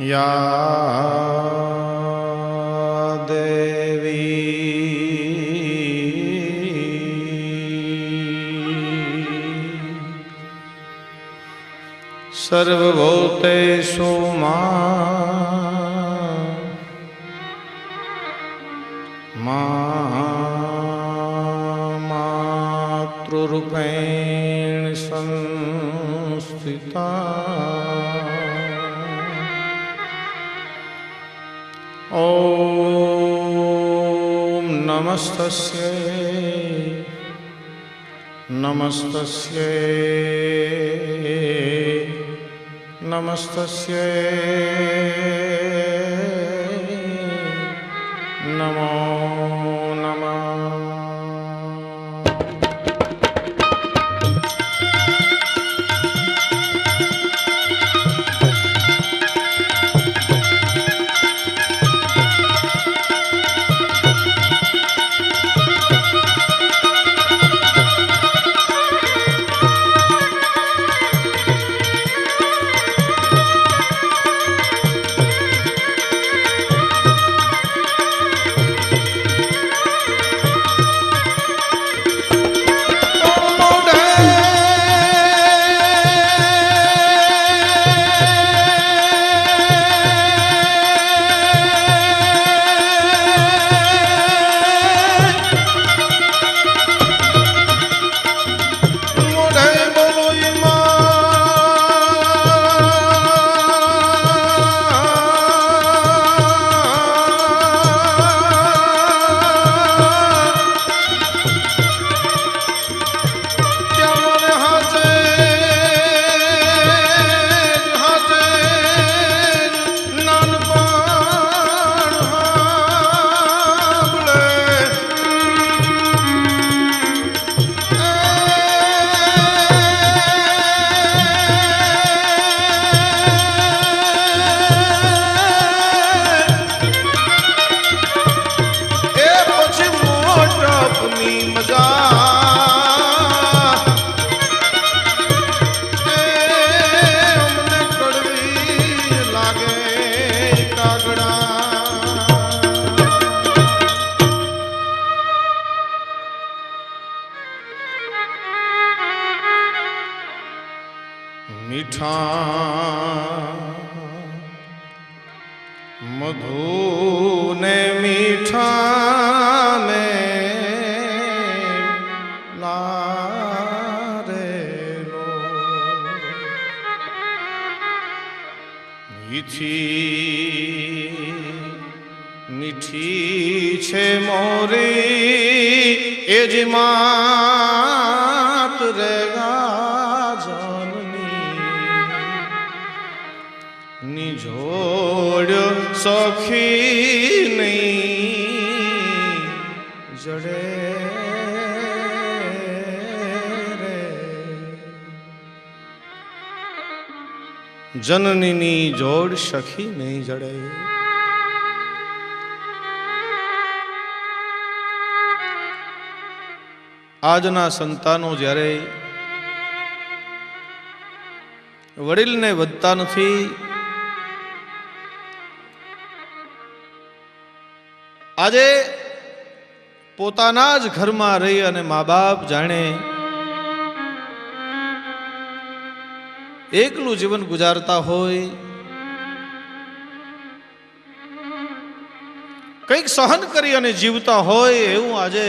યા દેવી સર્વભૂતેષુ માતૃરૂપેણ સંસ્થિતા ઓમ નમસ્તસ્યૈ નમસ્તસ્યૈ નમસ્તસ્યૈ નમો નમઃ. મીઠા મધુ ને મીઠા ને લારેલો મીઠી મીઠી છે મોરી એ જ માત રે નિજોડ સખી નહીં જડે રે જનનીની જોડ સખી નહીં જડે. આજના સંતાનો જ્યારે વડીલને વધતા નથી, આજે પોતાના જ ઘરમાં રહી અને મા બાપ જાણે એકલું જીવન ગુજારતા હોય, કંઈક સહન કરી અને જીવતા હોય એવું આજે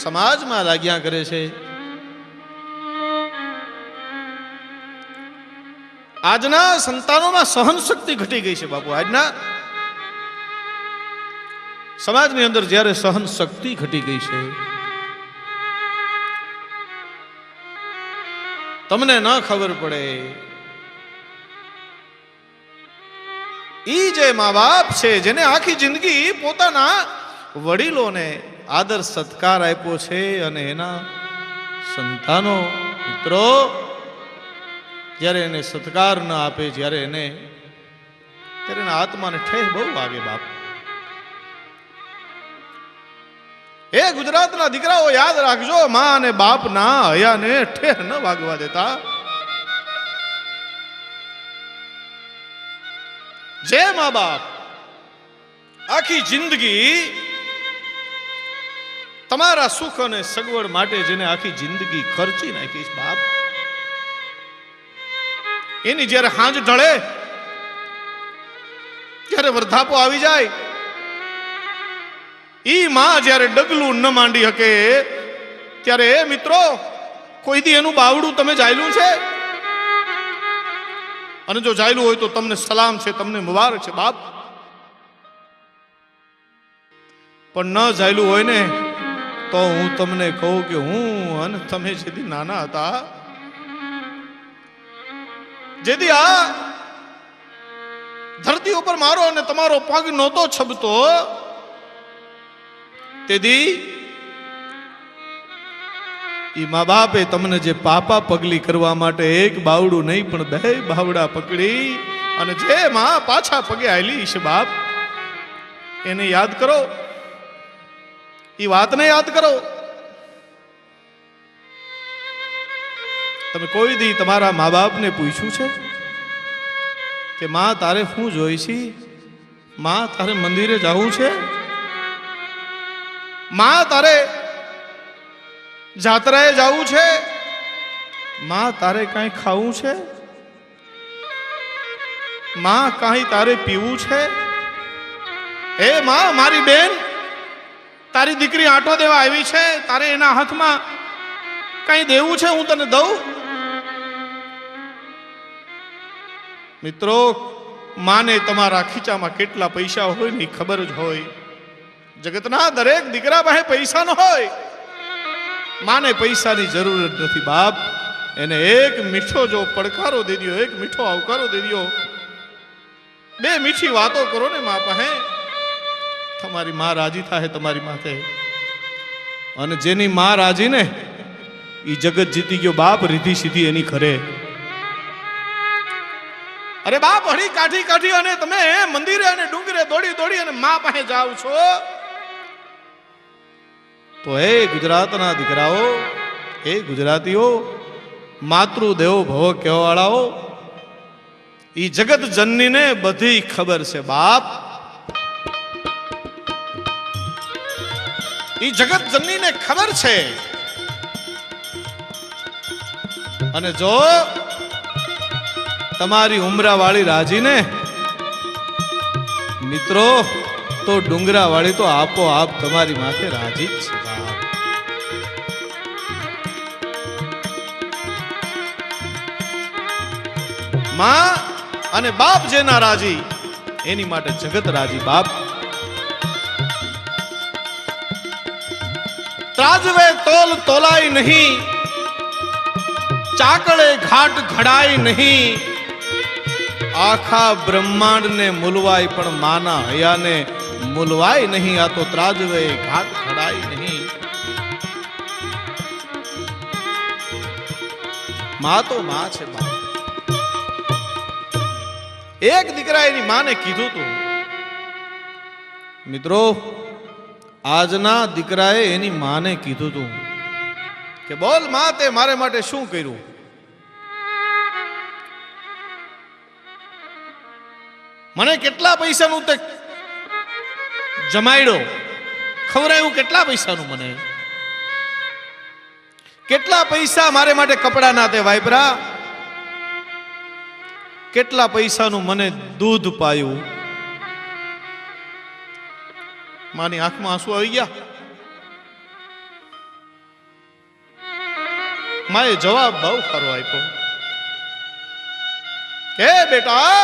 સમાજમાં લાગ્યા કરે છે. આજના સંતાનોમાં સહન શક્તિ ઘટી ગઈ છે બાપુ. આજના સમાજની અંદર જ્યારે સહન શક્તિ ઘટી ગઈ છે, તમને ન ખબર પડે ઈ જે મા બાપ છે જેને આખી જિંદગી પોતાના વડીલોને આદર સત્કાર આપ્યો છે અને એના સંતાનો મિત્રો જ્યારે એને સત્કાર ન આપે, જ્યારે એના આત્માને ઠેસ બહુ વાગે બાપ. એ ગુજરાતના દીકરાઓ યાદ રાખજો, માં અને બાપ ના હયાને ઠેર ન વાગવા દેતા. જે મા બાપ આખી જિંદગી તમારા સુખ અને સગવડ માટે જેને આખી જિંદગી ખર્ચી નાખીશ બાપ, એની જ્યારે હાંજ ઢળે, જ્યારે વૃદ્ધાપો આવી જાય, ઈ માં જ્યારે ડગલું ન માંડી શકે, ત્યારે એ મિત્રો કોઈ દી એનું બાવડું તમે જાયલું છે? અને જો જાયલું હોય તો તમને સલામ છે, તમને મુબારક છે બાપ. પણ ન જાયલું હોય ને તો હું તમને કહું કે હું અને તમે જેથી નાના હતા, જેથી આ ધરતી ઉપર મારો અને તમારો પગ નહોતો છબતો, તેથી ઈ મા બાપે તમને જે પાપા પગલી કરવા માટે એક બાવડું નહીં પણ બે બાવડા પકડી અને જે માં પાછા પગે આયલી છે બાપ, એને યાદ કરો, ઈ વાતને યાદ કરો. તમે કોઈ દી તમારા મા બાપને પૂછ્યું છે કે માં તારે શું જોઈ છે? માં તારે મંદિરે જવું છે? માં તારે જાત્રાએ જવું છે? માં તારે કાંઈ ખાવું છે? માં કાંઈ તારે પીવું છે? હે માં, મારી બેન તારી દીકરી આંટો દેવા આવી છે, તારે એના હાથમાં કઈ દેવું છે? હું તને દઉં. મિત્રો, માને તમારા ખીચામાં કેટલા પૈસા હોય ને ખબર જ હોય. જગતના દરેક દીકરા પાસે પૈસા ન હોય. માને પૈસાની જરૂર જ નથી બાપ. એને એક મીઠો જો પડકારો દે દો, એક મીઠો આવકારો દે દો, બે મીઠી વાતો કરો ને મા પાસે, તમારી માં રાજી થાય તમારી માથે. અને જેની માં રાજી ને ઈ જગત જીતી ગયો બાપ, રીધી સીધી એની ઘરે. અરે બાપ, હળી કાઢી કાઢી અને તમે મંદિરે અને ડુંગરે દોડી દોડી અને માં પાસે જાવ છો, તો હે ગુજરાતના દીકરાઓ, હે ગુજરાતીઓ, માતૃદેવો ભવ કહેવાવાળાઓ, ઈ જગત જનનીને બધી ખબર છે બાપ. ઈ જગત જનનીને ખબર છે. અને જો તમારી ઉમરાવાળી રાજી ને મિત્રો, તો ડુંગરાવાળી તો આપોઆપ તમારી માથે રાજી જ છે બાપ. માં અને બાપ જેના રાજી, એની માટે જગત રાજી બાપ. ત્રાજવે તોલ તોલાય નહીં, ચાકળે ઘાટ ઘડાય નહીં, આખા બ્રહ્માંડ ને મૂલવાય પણ માના હયાને મૂલવાય નહીં. આ તો ત્રાજવે ઘાટ ઘડાય નહીં. માં તો માં છે બાપ. એક દીકરા એની માને કીધું તું, મિત્રો, આજના દીકરાએ એની માને કીધું તું કે બોલ માં, તે મારે માટે શું કર્યું? મને કેટલા પૈસાનું તે જમાડ્યો, ખવડાવ્યું કેટલા પૈસાનું? મને કેટલા પૈસા મારે માટે કપડા ના તે વાપરા? કેટલા પૈસાનું મને દૂધ પાયું? માની આંખમાં આંસુ આવી ગયા. માએ જવાબ બહુ સારો આપ્યો કે બેટા,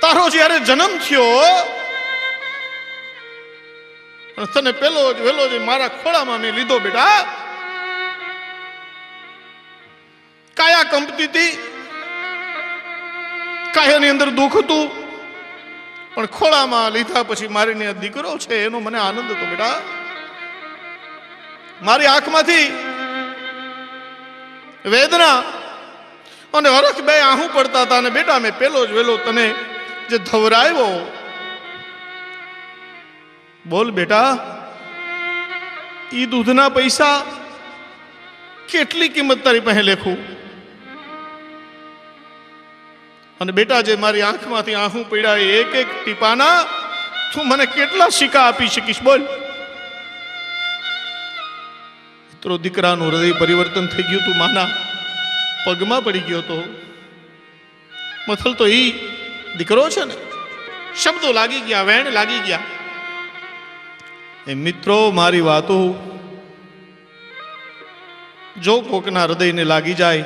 તારો જ્યારે જન્મ થયો તને પેલો જ વેલો જ મારા ખોળામાં મેં લીધો બેટા. કાયા કંપતી હતી, કાયાની અંદર દુઃખ હતું, પણ ખોળામાં લીધા પછી મારી દીકરો છે એનો મને આનંદ હતો બેટા. મારી આંખમાંથી વેદના અને હરખ બે આહું પડતા હતા, અને બેટા મેં પેલો જ વેલો તને જે ધવરાવ્યો, બોલ બેટા, ઈ દૂધના પૈસા કેટલી કિંમત તારી પાસે લેખું? અને બેટા જે મારી આંખમાંથી આંસુ પડ્યા એ એક એક ટીપાના તું મને કેટલા સિક્કા આપી શકીશ બોલ. મિત્રો દીકરાનું હૃદય પરિવર્તન થઈ ગયું તું, માના પગમાં પડી ગયો તો. મથલ તો ઈ દીકરો છે ને, શબ્દો લાગી ગયા, વેણ લાગી ગયા. એ મિત્રો મારી વાતો જો કોકના હૃદયને લાગી જાય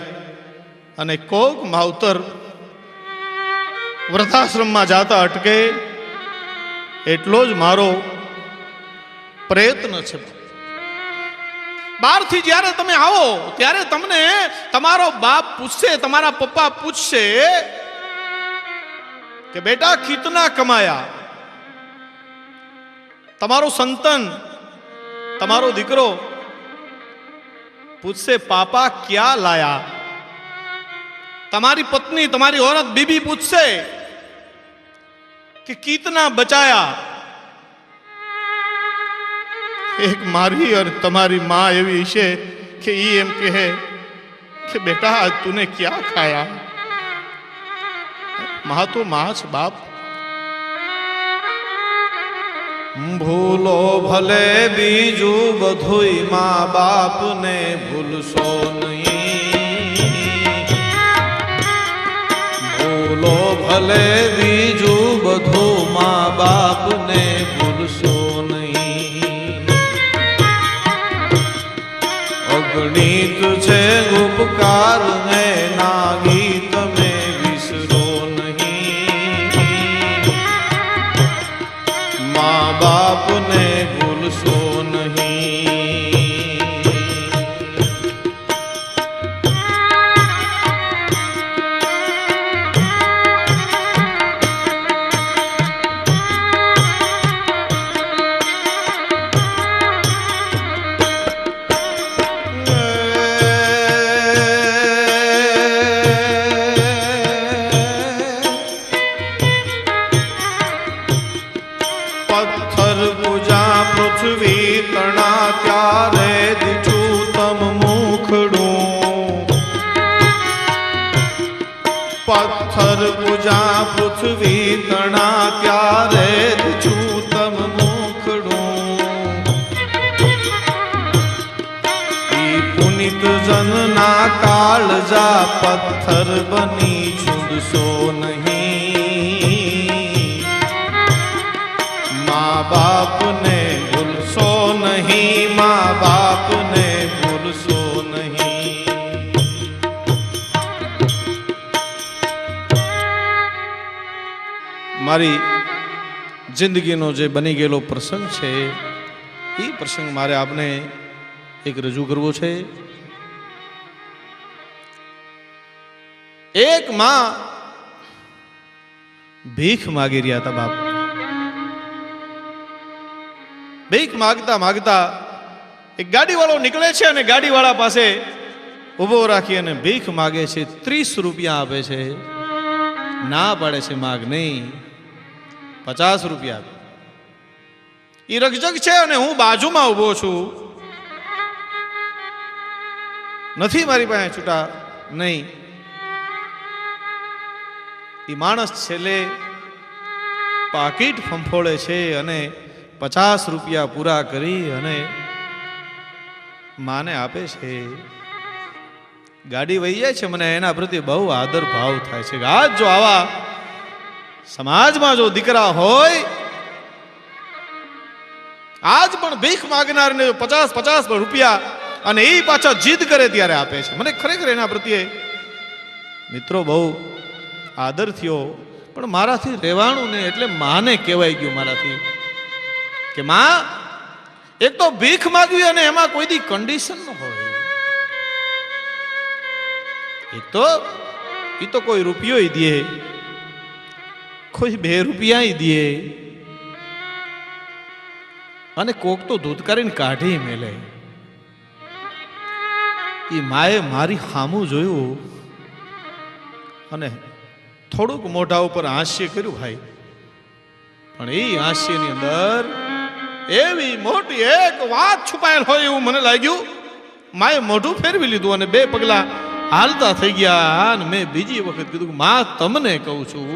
અને કોક માવતર વૃદ્ધાશ્રમમાં જાતા અટકે એટલો જ મારો પ્રયત્ન છે. બહારથી જ્યારે તમે આવો ત્યારે તમને તમારો બાપ પૂછશે, તમારા પપ્પા પૂછશે કે બેટા કિતના કમાયા. તમારો સંતાન, તમારો દીકરો પૂછશે પાપા ક્યાં લાયા. તમારી પત્ની, તમારી औरत बीबी પૂછશે કે કિતના બચાયા. એક મારી અને તમારી માં એવી છે કે ઈ એમ કહે કે બેટા આજ તુને ક્યાં ખાયા. માં તો માં છે બાપ. ભૂલો ભલે બીજું બધુંય માં બાપ ને ભૂલશો નહીં. ભૂલો ભલે બીજું બધું માં બાપ ને ભૂલશો નહીં. અગણિત છે ઉપકાર ને નાગી તમે વિસરો નહીં. મા બાપ ને ભૂલશો નહીં. પથ્થર પૂજા પૃથ્વી તણા ત્યારે દીઠું તમ મુખડું. પથ્થર પૂજા પૃથ્વી તણા ત્યારે દીઠું તમ મુખડું. ઈ પુનિત જનના કાળજા પથ્થર બની છૂંદશો નહીં. મા બાપ ને ભૂલશો નહીં. મા બાપ ને ભૂલશો નહીં. મારી જિંદગીનો જે બની ગયેલો પ્રસંગ છે એ પ્રસંગ મારે આપને એક રજૂ કરવો છે. એક માં ભીખ માગી રહ્યા હતા બાપ. ભીખ માગતા માગતા એક ગાડીવાળો નીકળે છે અને ગાડીવાળા પાસે ઊભો રાખી અને ભીખ માગે છે. 30 રૂપિયા આપે છે. ના પાડે છે માગ નહીં, 50 રૂપિયા આપે. એ રકજક છે અને હું બાજુમાં ઊભો છું. નથી મારી પાસે છૂટા નહીં. એ માણસ છેલ્લે પાકીટ ફંફોળે છે અને 50 રૂપિયા પૂરા કરી અને માને આપે છે. ગાડી વહી જાય છે. મને એના પ્રત્યે બહુ આદર ભાવ થાય છે. આજ જો આવા સમાજમાં જો દીકરા હોય, આજ પણ ભીખ માગનારને 50 રૂપિયા અને એ પાછા જીદ કરે ત્યારે આપે છે. મને ખરેખર એના પ્રત્યે મિત્રો બહુ આદર થયો. પણ મારાથી રહેવાનું ને એટલે માને કહેવાય ગયું મારાથી કે માં એક તો ભીખ માગવી અને એમાં કોઈ દી કન્ડિશન ન હોય. એક તો એ તો કોઈ રૂપિયો દે, કોઈ 2 રૂપિયા દે અને કોક તો ધૂતકારીને કાઢી મેલે. એ માએ મારી સામું જોયું અને થોડુંક મોઢા ઉપર હાસ્ય કર્યું ભાઈ. પણ એ હાસ્યની અંદર એવી મોટી એક વાત છુપાયેલ હોય એવું મને લાગ્યું. માએ મોઢું ફેરવી લીધું અને 2 પગલા હાલતા થઈ ગયા અને મેં બીજી વખત કીધું કે માં તમને કહું છું,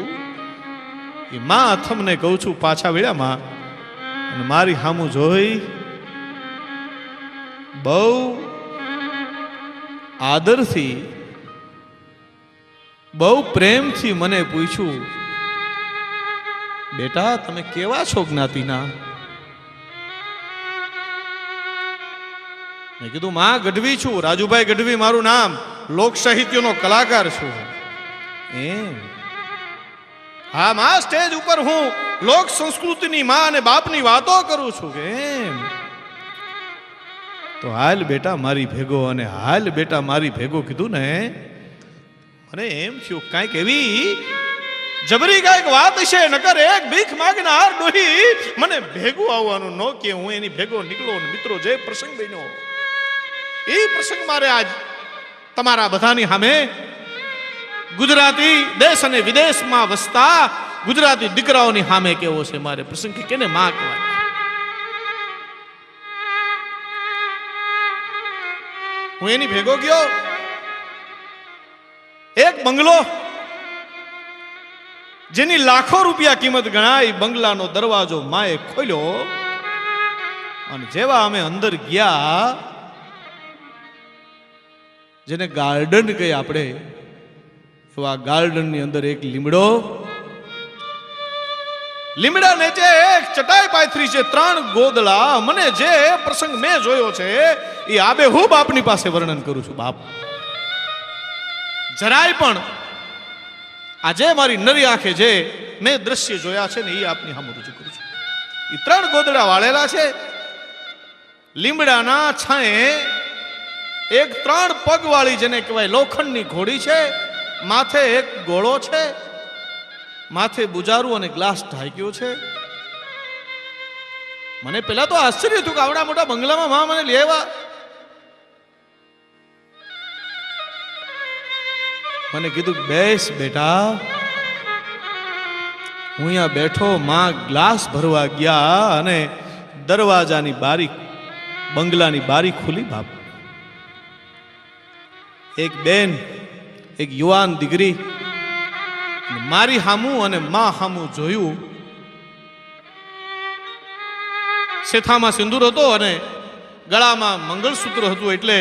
એ માં તમને કહું છું. પાછા વળ્યા માં અને મારી સામું જોઈ બહુ આદરથી બહુ પ્રેમથી મને પૂછ્યું, બેટા તમે કેવા છો જ્ઞાતિના? મેં કીધું માં ગઢવી છું, રાજુભાઈ ગઢવી મારું નામ, લોક સાહિત્યનો કલાકાર છું. એમ? હા માં, સ્ટેજ ઉપર હું લોક સંસ્કૃતિની માં અને બાપની વાતો કરું છું. એમ? તો હાલ બેટા મારી ભેગો, અને હાલ બેટા મારી ભેગો કીધું ને, મને એમ થયું કાંઈક એવી જબરી કાંઈક વાત છે, નકર એક ભીખ માગનાર ડોહી મને ભેગું આવવાનું ન કે હું એની ભેગો નીકળો. મિત્રો જે પ્રસંગ બન્યો એ પ્રસંગ મારે આજ તમારા બધાની સામે ગુજરાતી દેશ અને વિદેશમાં વસતા ગુજરાતી દીકરાઓની સામે કેવો છે મારે પ્રસંગ, કે કેને માં કહેવાય. હું એની ભેગો ગયો, એક બંગલો જેની લાખો રૂપિયા કિંમત ગણાય, બંગલાનો દરવાજો માએ ખોલ્યો અને જેવા અમે અંદર ગયા, જેને ગાર્ડન કહે આપણે, એવા ગાર્ડન ની અંદર એક લીમડા નીચે એક ચટાઈ પાથરી છે, 3 ગોદડા. મને જે પ્રસંગ મેં જોયો છે એ આબેહૂબ આપની પાસે વર્ણન કરું છું. બાપ જરાય પણ આજે મારી નરી આંખે જે મેં દ્રશ્ય જોયા છે ને એ આપની સામે રજૂ કરું છું. એ 3 ગોદડા વાળેલા છે, લીમડાના છાંયે એક 3 પગ વાળી જેને કહેવાય લોખંડની ઘોડી છે, માથે એક ગોળો છે, માથે બુજારું અને ગ્લાસ ઢાંક્યો છે. મને પેલા તો આશ્ચર્ય થયું કે આવડા મોટા બંગલામાં માં મને લેવા. મને કીધું બેસ બેટા. હું અહીંયા બેઠો, માં ગ્લાસ ભરવા ગયા અને દરવાજાની બારી, બંગલાની બારી ખુલી. બાપ એક બેન, એક યુવાન દીકરી મારી હામું અને માં હામું જોયું. શેથામાં સિંદૂર હતો અને ગળામાં મંગળસૂત્ર હતું, એટલે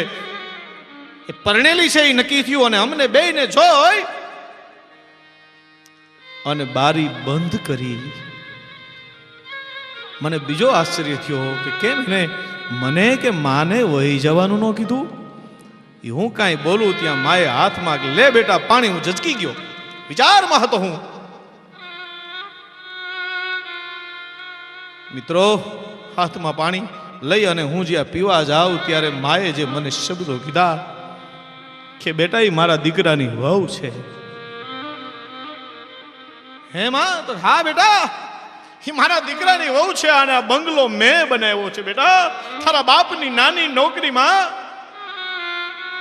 એ પરણેલી છે એ નક્કી થયું. અને અમને બેયને જોઈ અને બારી બંધ કરી. મને બીજો આશ્ચર્ય થયો કે કેમ ને મને કે માને વહી જવાનું ન કીધું. હું કાંઈ બોલું ત્યાં માએ હાથમાં લે બેટા પાણી. હું ઝચકી ગયો, વિચારમાં હતો હું. મિત્રો હાથમાં પાણી લઈ અને હું જ્યાં પીવા જાઉં ત્યારે માએ જે મને શબ્દો કીધા કે બેટા એ મારા દીકરાની વહુ છે. હે માં? તો હા બેટા એ મારા દીકરાની વહુ છે અને આ બંગલો મેં બનાવ્યો છે બેટા. તારા બાપની નાની નોકરીમાં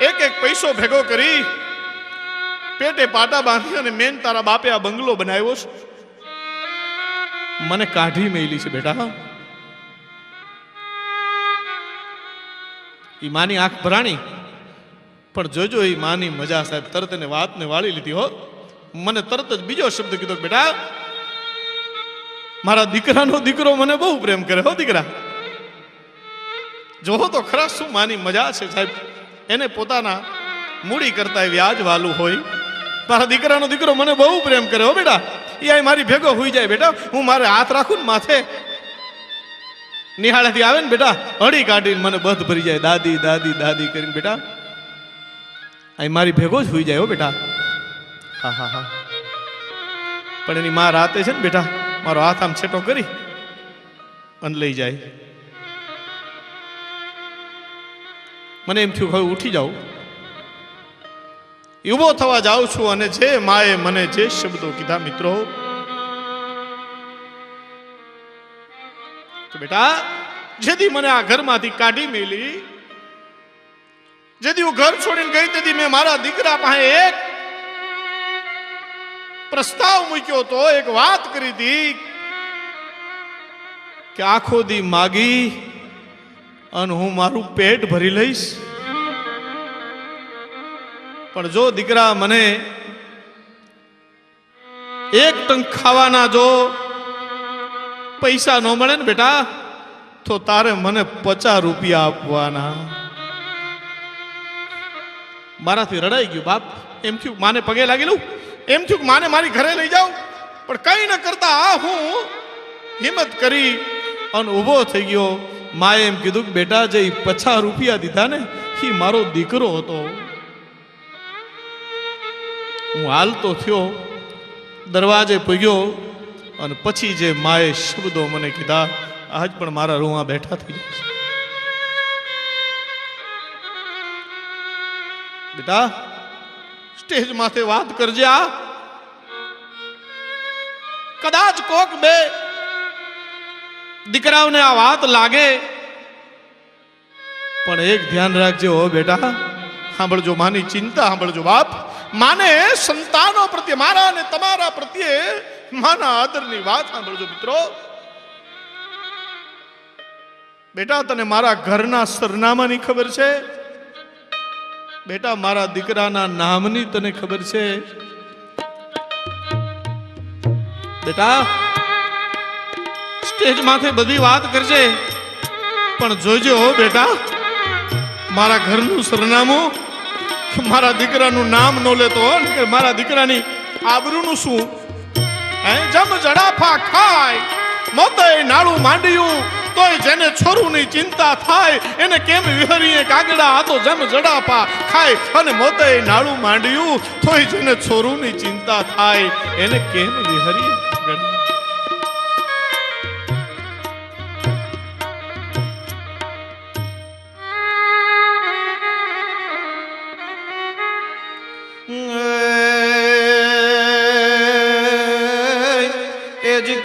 એક પૈસો ભેગો કરી પેટે પાટા બાંધી અને મેન તારા બાપે આ બંગલો બનાવ્યો છે. મને કાઢી મેલી છે બેટા. ઈ માની આંખ ભરાણી, પણ જોજો એ માની મજા સાહેબ. તરત એને વાતને વાળી લીધી હો. મને તરત જ બીજો શબ્દ કીધો, બેટા મારા દીકરાનો દીકરો મને બહુ પ્રેમ કરે હો દીકરા. જોવો તો ખરા શું માની મજા છે સાહેબ. એને પોતાના મૂડી કરતા વ્યાજ વાલું હોય. મારા દીકરાનો દીકરો મને બહુ પ્રેમ કરે હો બેટા. એ મારી ભેગો હોઈ જાય બેટા. હું મારે હાથ રાખું ને માથે, નિહાળેથી આવે ને બેટા, હળી કાઢીને મને બધ ભરી જાય, દાદી દાદી દાદી કરીને બેટા. અહીં મારી ભેગો જ હોઈ જાય હો બેટા. હા હા હા. પણ એની માં રાતે છે ને બેટા મારો હાથ આમ છેટો કરી અને લઈ જાય. મને એમ થયું હવે ઉઠી જાઉં. ઊભો થવા જાઉં છું અને જે માએ મને જે શબ્દો કીધા મિત્રો, કે બેટા જેથી મને આ ઘરમાંથી કાઢી મેલી, જેથી હું ઘર છોડીને ગઈ તેથી મેં મારા દીકરા પાસે એક પ્રસ્તાવ મૂક્યો તો, એક વાત કરી હતી કે આખો દી માગી અને હું મારું પેટ ભરી લઈશ. પણ જો દીકરા મને એક ટંક ખાવાના જો પૈસા ન મળે ને બેટા, તો તારે મને 50 રૂપિયા આપવાના. મારાથી રડાઈ ગયું બાપ. એમ થયું માને પગે લાગી લઉં, એમ થયું કે માને મારી ઘરે લઈ જાઉં, પણ કઈ ન કરતા હું હિંમત કરી અને ઊભો થઈ ગયો. માએ એમ કીધું કે બેટા જે 50 રૂપિયા દીધા ને એ મારો દીકરો હતો. હું હાલતો થયો, દરવાજે પૂગ્યો અને પછી જે માએ શબ્દો મને કીધા, આજ પણ મારા રૂમાં બેઠા થઈ જશે. બેટા સ્ટેજ માથે વાત કરજે. આ કદાચ કોક બે દીકરાઓને આ વાત લાગે, પણ એક ધ્યાન રાખજે હો બેટા. સાંભળજો માની ચિંતા, સાંભળજો બાપ. માને સંતાનો પ્રત્યે, મારા અને તમારા પ્રત્યે માના આદરની વાત સાંભળજો મિત્રો. બેટા તને મારા ઘરના સરનામાની ખબર છે? બેટા મારા દીકરાના નામની તને ખબર છે? બેટા સ્ટેજ માથે બધી વાત કરજે, પણ જોજો હો બેટા, મારા ઘરનું સરનામું, મારા દીકરાનું નામ નો લેતો કે મારા દીકરાની આબરૂનું શું? જમ જડાફા ખાય મોતે નાળું માંડ્યું, તોય જેને છોરુની ચિંતા થાય એને કેમ વિહરીએ કાગડા. આ તો જમ જડાફા ખાય અને મોતે નાળું માંડ્યું, તોય જેને છોરુની ચિંતા થાય એને કેમ વિહરીએ કાગડા.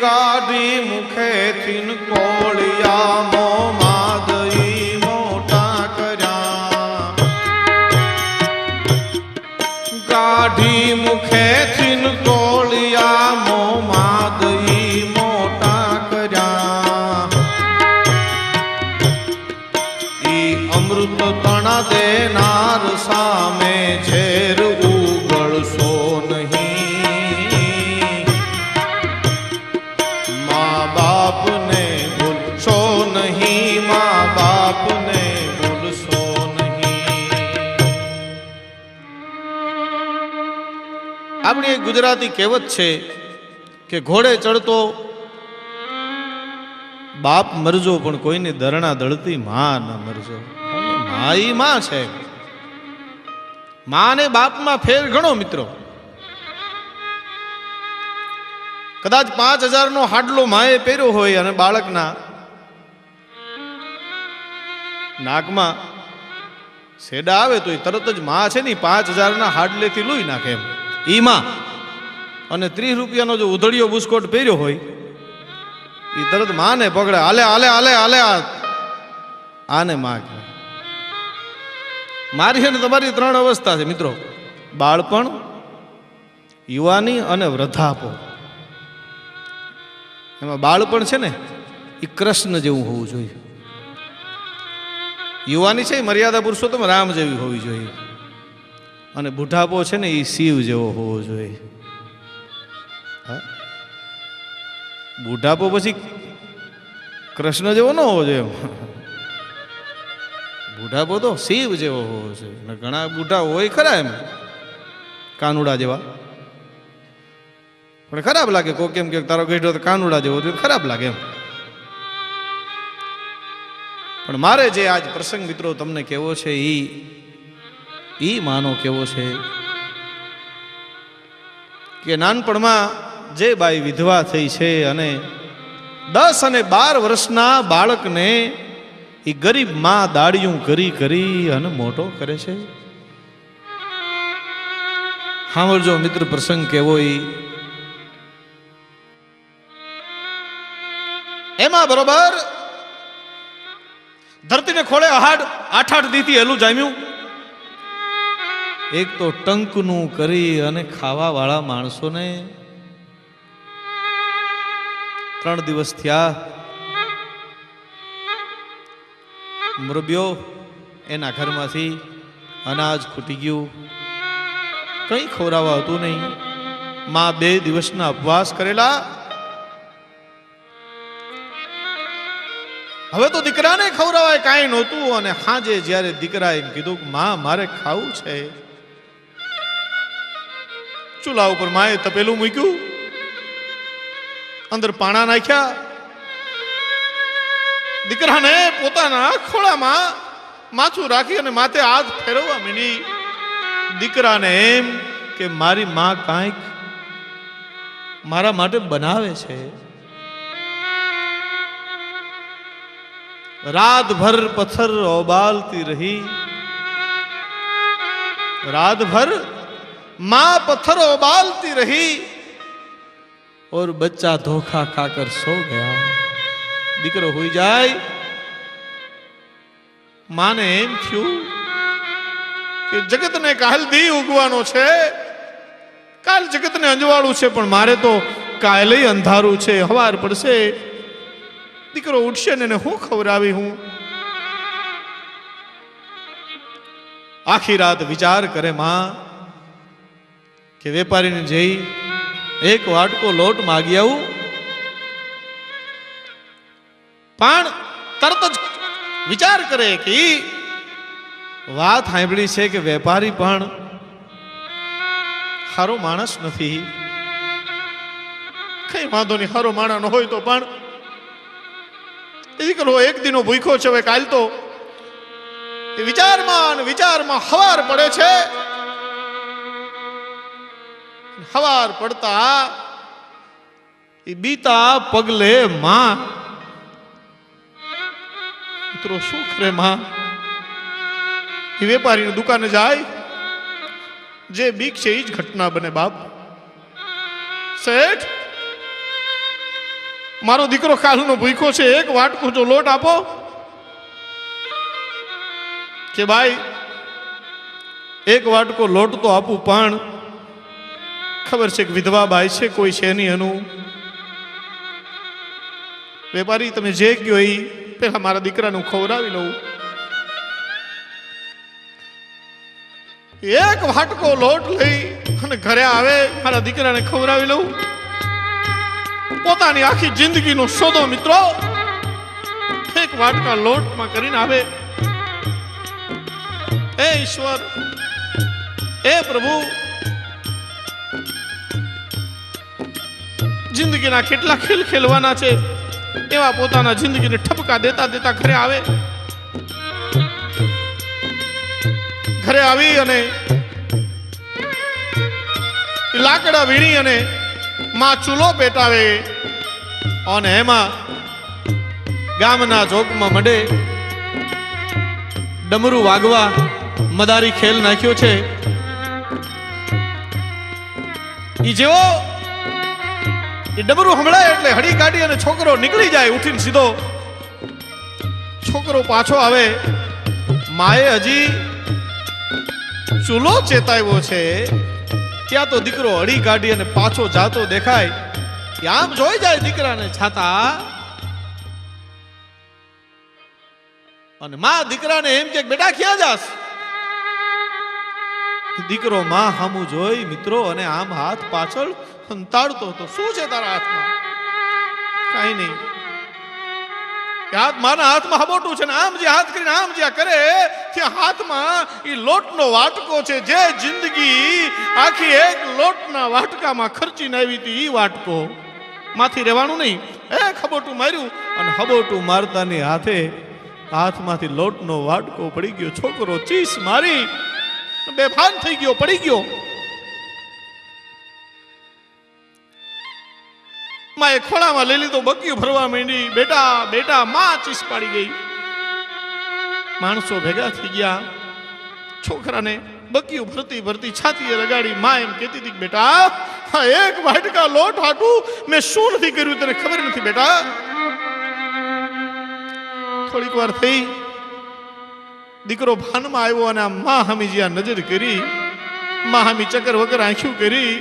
ગાડી મુખેથી કોળિયા મો માદઈ મોટા કર્યા. ગાડી મુખેથી કોળિયા મો માદઈ મોટા કર્યા. ઈ અમૃત તણા દેનાર સામે ઝેર ઉગળશો નહીં. બાપને ભૂલશો નહીં, મા બાપને ભૂલશો નહીં. આપણી એક ગુજરાતી કહેવત છે કે ઘોડે ચડતો બાપ મરજો, પણ કોઈની દરણા દળતી માં ન મરજો. મા ઈ માં છે. માં ને બાપમાં ફેર ઘણો મિત્રો. કદાચ 5000 નો હાડલો માએ પહેર્યો હોય અને બાળકના નાકમાં સેડા આવે તો એ તરત જ માં છે ને 5000 ના હાડલેથી લૂઈ નાખે એમ ઈ માં. અને 30 રૂપિયાનો જો ઉધડિયો બુસ્કોટ પહેર્યો હોય એ તરત માને પકડે, હાલે હાલે હાલે હાલે, આને માં કહેવાય. મારી અને તમારી 3 અવસ્થા છે મિત્રો: બાળપણ, યુવાની અને વૃદ્ધાપો. એમાં બાળપણ છે ને એ કૃષ્ણ જેવું હોવું જોઈએ. યુવાની છે એ મર્યાદા પુરુષોત્તમ રામ જેવી હોવી જોઈએ. અને બુઢાપો છે ને એ શિવ જેવો હોવો જોઈએ. બુઢાપો પછી કૃષ્ણ જેવો ન હોવો જોઈએ. બુઢાપો તો શિવ જેવો હોવો જોઈએ. ઘણા બુઢા હોય ખરા એમ કાનુડા જેવા, પણ ખરાબ લાગે. કોઈ કેમ કે તારો ગઈઢો તો કાનુડા જેવો ખરાબ લાગે એમ. પણ મારે જે આજ પ્રસંગ મિત્રો તમને કેવો છે ઈ માનો કેવો છે કે નાનપણમાં જે બાઈ વિધવા થઈ છે અને 10 અને 12 વર્ષના બાળકને એ ગરીબ માં દાડિયું કરી કરી અને મોટો કરે છે. સાંભળજો મિત્ર પ્રસંગ કેવો એમાં બરોબર ધરતીને ખોળે 8 દીથી હેલું જામ્યું. એક તો ટંકનું કરી અને ખાવા વાળા માણસોને 3 દિવસ થયા. મરબ્યો એના ઘરમાંથી અનાજ ખૂટી ગયું, કંઈ ખવડાવવા હતું નહીં. માં 2 દિવસના ઉપવાસ કરેલા. હવે તો દીકરાને ખવડાવાય કાંઈ નહોતું. અને સાંજે જ્યારે દીકરા એમ કીધું કે માં મારે ખાવું છે, ચૂલા ઉપર માએ તપેલું મૂક્યું, અંદર પાણા નાખ્યા, દીકરાને પોતાના ખોળામાં માથું રાખી અને માથે હાથ ફેરવવા માંડી. દીકરાને એમ કે મારી માં કાંઈક મારા માટે બનાવે છે. रात भर पत्थर उबालती रही, रात भर मां पत्थर उबालती रही और बच्चा धोखा खाकर सो गया. દીકરો હોઈ જાય. માને એમ થયું કે જગતને કાલ દી ઉગવાનો છે, કાલ જગતને અંજવાળું છે, પણ મારે તો કાલે અંધારું છે, હવાર પડશે, દીકરો ઉઠશે ને હું ખવડાવી. હું આખી રાત વિચાર કરે માં કે વેપારીને જઈ એક વાટકો લોટ માગી આવું. પણ તરત જ વિચાર કરે કે વાત સાંભળી છે કે વેપારી પણ સારો માણસ નથી. કઈ વાંધો નહીં, સારો માણસ હોય તો પણ દીકરો એક દિનો ભૂખ્યો છે, હવે કાલ તો વિચારમાં હવાર પડે છે. હવાર પડતા બીતા પગલે માં મિત્રો શું કરે? માં એ વેપારીની દુકાને જાય, જે બીક છે એ જ ઘટના બને. બાપ શેઠ, મારો દીકરો કાલનો ભૂખ્યો છે, એક વાટકો જો લોટ આપો. કે ભાઈ એક વાટકો લોટ તો આપું, પણ ખબર છે કે વિધવા બાઈ છે, કોઈ છે નહીં એનું. વેપારી તમે જે કહો એ પેલા મારા દીકરાને હું ખવડાવી લઉં. એક વાટકો લોટ લઈ અને ઘરે આવે, મારા દીકરાને ખવડાવી લઉં. પોતાની આખી જિંદગીનો સોદો મિત્રો એક વાટકા લોટમાં કરીને આવે. એ ઈશ્વર, એ પ્રભુ, જિંદગીના કેટલા ખેલ ખેલવાના છે, એવા પોતાના જિંદગીને ઠપકા દેતા દેતા ઘરે આવે. ઘરે આવી અને લાકડા વીણી અને માં ચૂલો પેટાવે. અને એમાં ગામના ચોકમાં મંડે ડમરું વાગવા. મદારી ખેલ નાખ્યો છે. ઈ જેવો એ ડમરું હમણાં એટલે હળી કાઢી અને છોકરો નીકળી જાય ઉઠીને સીધો. છોકરો પાછો આવે. માએ હજી ચૂલો ચેતાવ્યો છે, ત્યાં તો દીકરો હળી કાઢી અને પાછો જાતો દેખાય. આમ જોઈ જાય દીકરાને છાતા. અને માં દીકરાને એમ કે બેટા ક્યાં જાસ? દીકરો માં હામું જોઈ મિત્રો અને આમ હાથ પાછળ સંતાડતો હતો. શું છે તારા હાથમાં? કઈ નહીં. હાથ મારા હાથમાં હબોટું છે ને આમ જે હાથ કરીને આમ જ્યાં કરે ત્યાં હાથમાં એ લોટનો વાટકો છે. જે જિંદગી આખી એક લોટના વાટકામાં ખર્ચીને આવી હતી એ વાટકો માંથી રહેવાનું નહીં. એક હબોટું માર્યું અને હબોટું મારતાની હાથે હાથમાંથી લોટનો વાટકો પડી ગયો. છોકરો ચીસ મારી બેભાન થઈ ગયો, પડી ગયો. માએ ખોળામાં લઈ લીધો, બકીઓ ભરવા માંડી. બેટા બેટા, માં ચીસ પાડી ગઈ. માણસો ભેગા થઈ ગયા. છોકરાને બકીઓ ભરતી ભરતી છાતીએ લગાડી. માં એમ કહેતી હતી, બેટા હા એક વાટકા લોટ હાટું મેં શું નથી કર્યું તને ખબર નથી બેટા. થોડીક વાર થઈ, દીકરો ભાનમાં આવ્યો અને આ માં હામી જ્યાં નજર કરી, માં હામી ચક્કર વગર આંખ્યું કરી.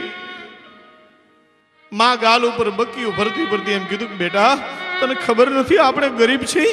માં ગાલ ઉપર બકીઓ ભરતી ભરતી એમ કીધું, બેટા તને ખબર નથી આપણે ગરીબ છીએ?